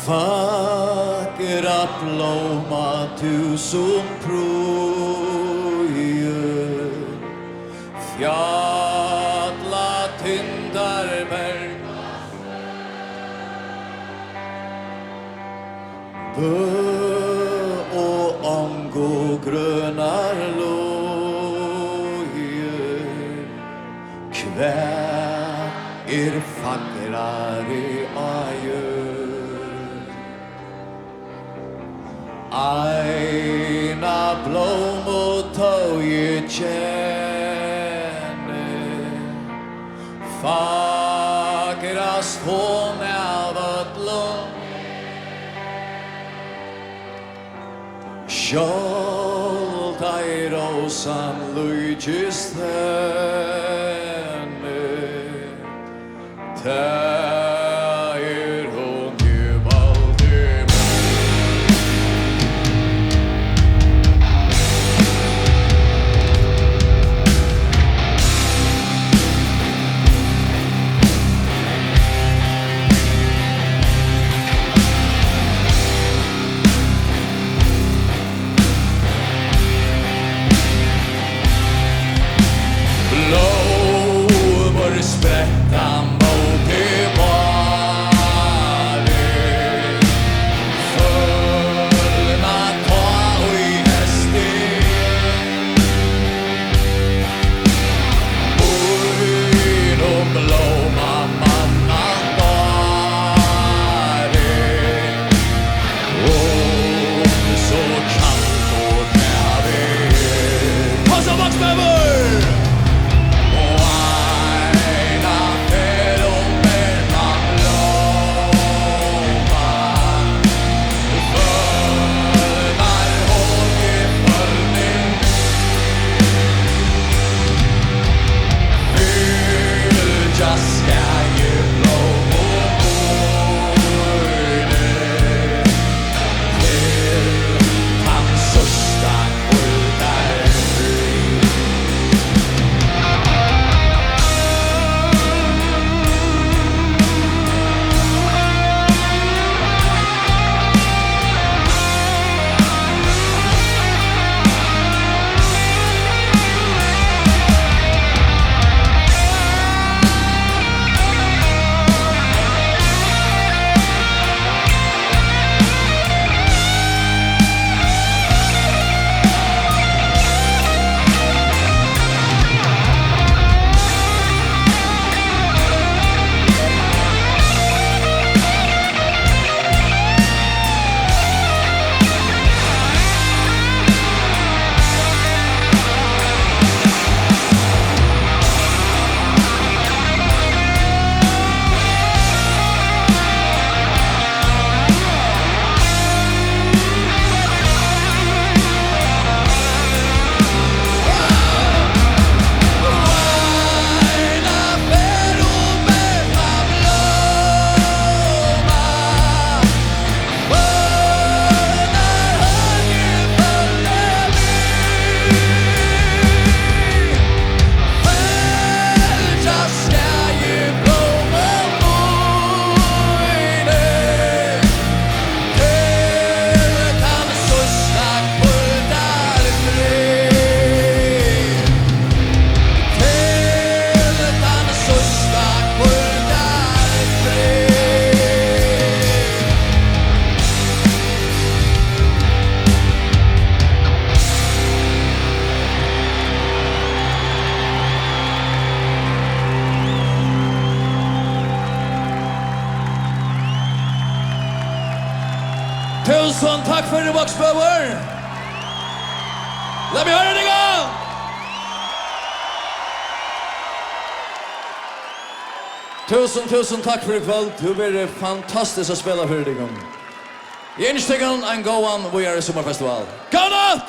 Fagra blóma tusen prøyer, fjalla tindar berg, bø og ångo grønar lojer, kvær fagrari ajør. Eina blómu tó ég kjenni, fagrast hon av öllum. Sjálv ei rósan líkist henni, það hon gevaldi Blómur spretta móti bari, fullna tá í hesti, úr blóma manna bari, så kallt og kævig. Passa vaksbæver! Tusen takk for det, Vaksbøver! La meg høre det gang! Tusen takk for i kveld. Du blir fantastisk å spille for det gang. Jeg ønsker deg en god one, vi er i sommerfestival. God natt!